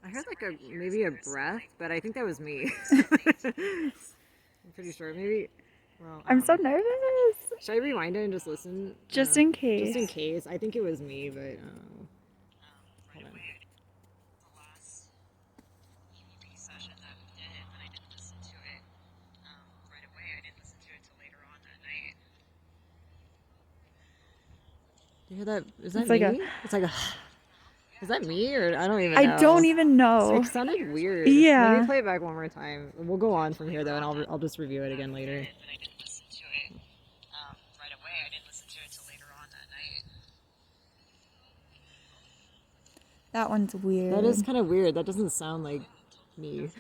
I heard like a maybe a breath, but I think that was me. I'm pretty sure. Maybe. Well, I I'm don't so know. nervous. Should I rewind it and just listen? Just in Just in case. case. I think it was me, but hold on. Do you hear that? Is that It's like a. me? It's like a. Is that me or I don't even I know. don't even know. It sounded weird. Let me Yeah. play it back one more time. We'll go on from here though, and I'll just review it again later. That one's That is weird. kind of weird. That doesn't sound like me.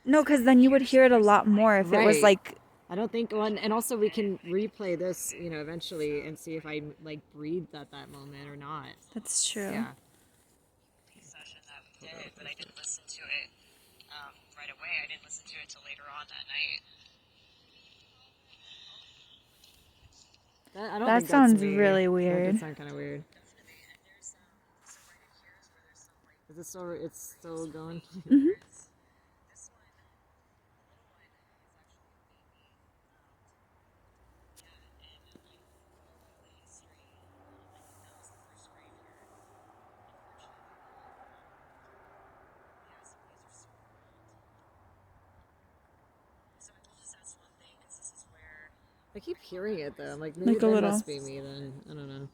No, because then you would hear it a lot more if it was Right. like. I don't think one, and also we can replay this, eventually and see if I like breathed at that moment or not. That's true. Yeah. I don't That think that's sounds me. really That did weird. sound kind of weird. Is it still? It's still going. Hmm. I keep hearing it though. I'm like, maybe Like a that little. must be me then. I don't know.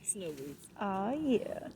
Snow boots. Oh, yeah.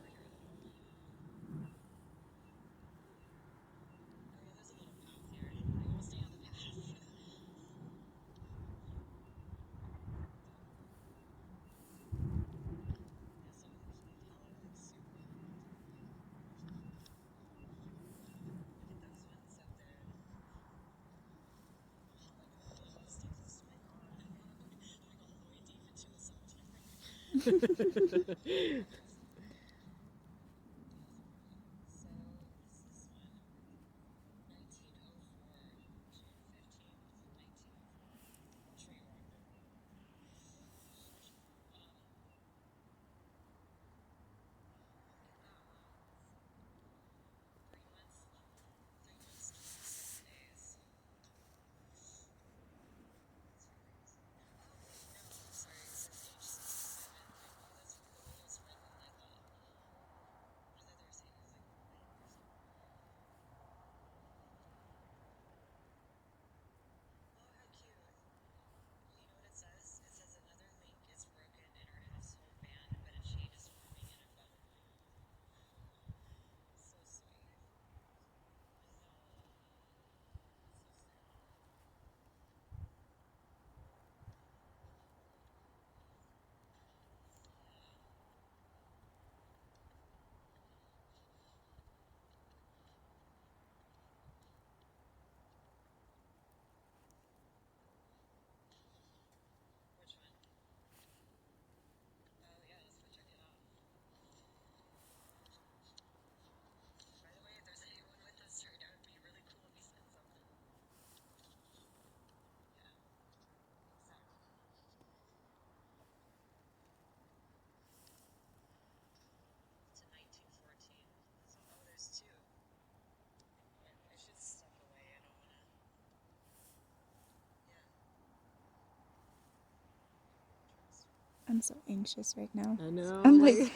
I'm so anxious right now. I know. I'm like,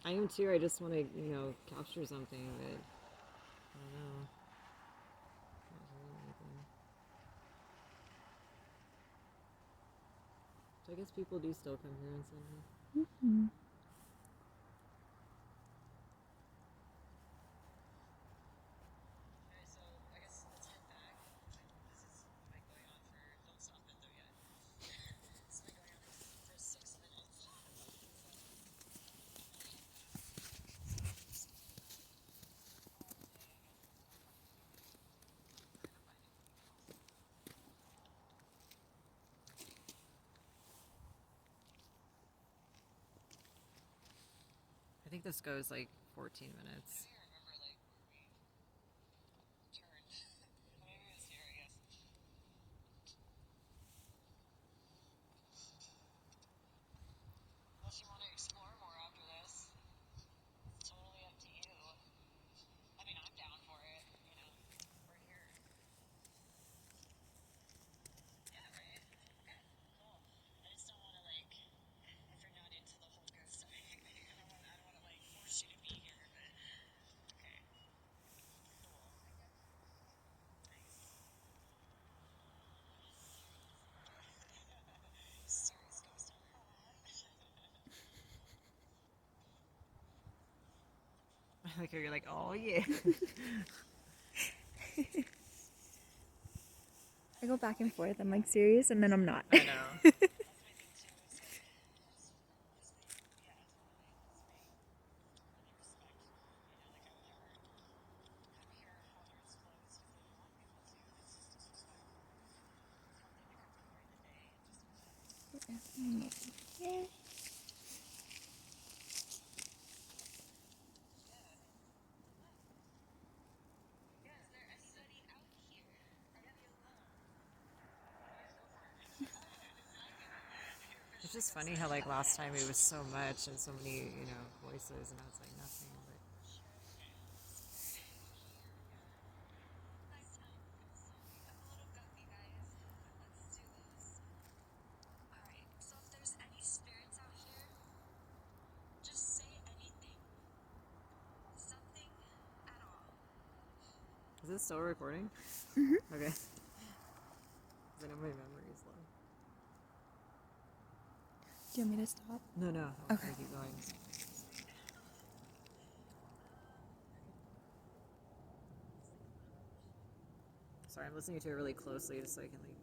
I am too. I just want to, capture something, but I don't know. Can't do anything. So I guess people do still come here on Sunday. hmm. Okay, so I guess let's head back. This is been going on for. Don't stop it though yet. It's been going on for 6 minutes. I think this goes like 14 minutes. Unless you want to explore more after this, it's totally up to you. I mean, I'm down for it. We're here. Yeah, right? Okay, cool. I just don't want to if you're not into the whole ghost stuff, I don't want to force you to be here, but okay, cool. Serious ghost hunter. Like you're like, oh yeah. I go back and forth. I'm like serious, and then I'm not. I know. Yeah. It's just funny how last time it was so much and so many, voices, and now it's nothing. But is this still recording? Mhm. Okay. 'Cause I know my memory is low. Do you want me to stop? No, no. I'm Okay. gonna keep going. Sorry, I'm listening to it really closely just so I can hear it.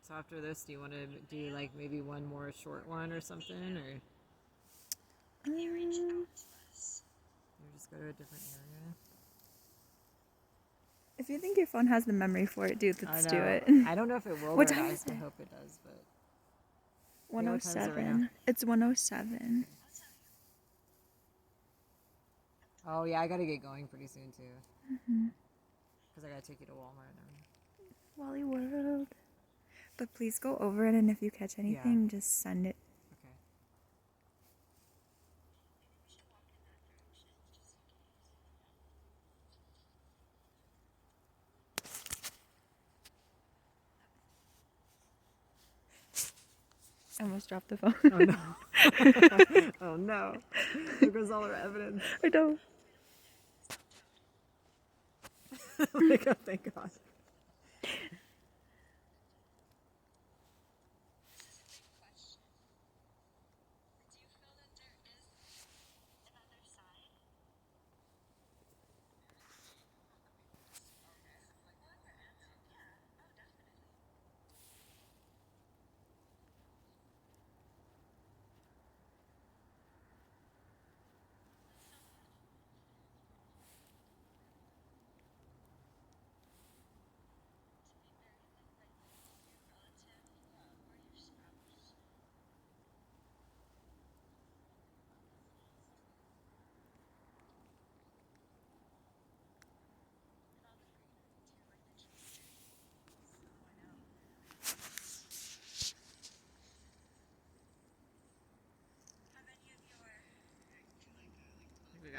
So after this, do you want to do maybe one more short one or something, or Um, just go to a different area? if you think your phone has the memory for it, dude, let's do it. I don't know if it will. What But time is I it? hope it does. But 107. It's 107. oh yeah, I gotta get going pretty soon too. Because I gotta take you to Walmart now. Wally World. But please go over it, and if you catch anything, just send it. Okay. I almost dropped the phone. Oh no. Oh no. There goes all our evidence. I know. Oh, thank God.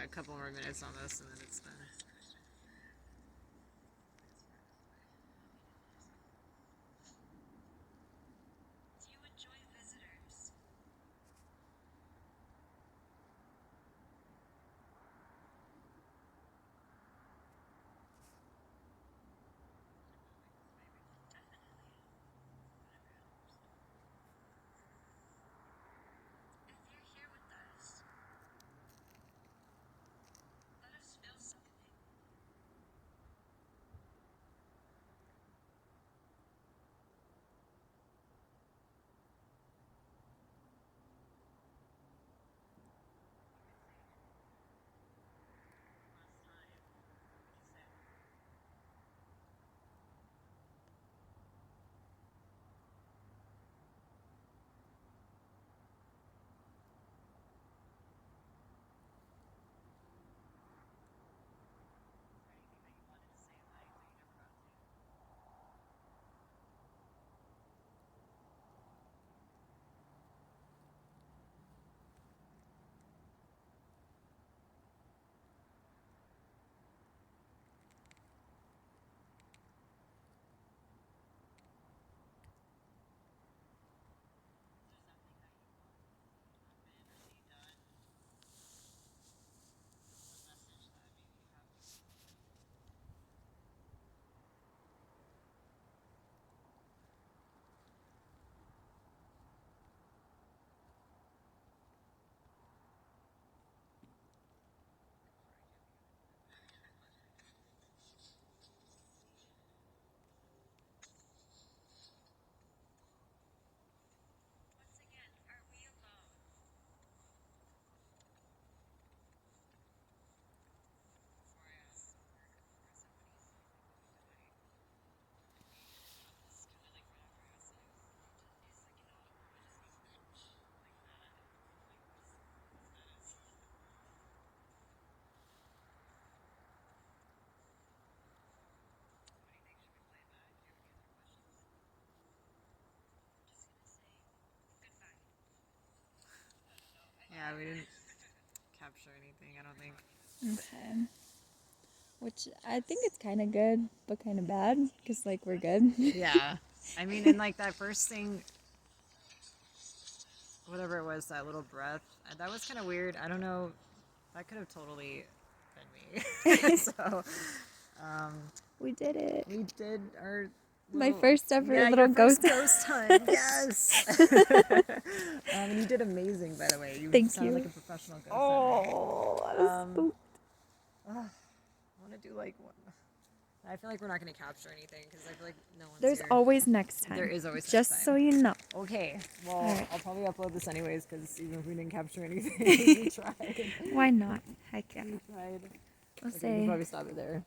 a couple more minutes on this and then it's done. Do you enjoy visitors? If you're here with us, let us feel something. Once again, are we alone? Before I ask for somebody's it's kind of like whenever I was saying, it's like, you know, I just need like that. Like, what is that? What do you think? Should we play that? Do you have any other questions? I'm just gonna say goodbye. Yeah, we didn't capture anything, I don't think. Okay. Which I think it's kind of good, but kind of bad, because, like, we're good. Yeah. I mean, and like that first thing, whatever it was, that little breath, that was kind of weird. I don't know. That could have totally been me. So, We did it. we did our My little- first ever yeah, little your first ghost. ghost hunt. Yes. And you did amazing, by the way. You Thank sounded you. like a professional ghost hunter. Oh, I was spooked. I want to do like one. I feel like we're not going to capture anything because I feel like no one's There's here. always next time. There is always next Just time. so you know. Okay, well, Alright. I'll probably upload this anyways because even if we didn't capture anything, we tried. Why not? Heck yeah. We tried. I'll Okay, we say. can probably stop it there.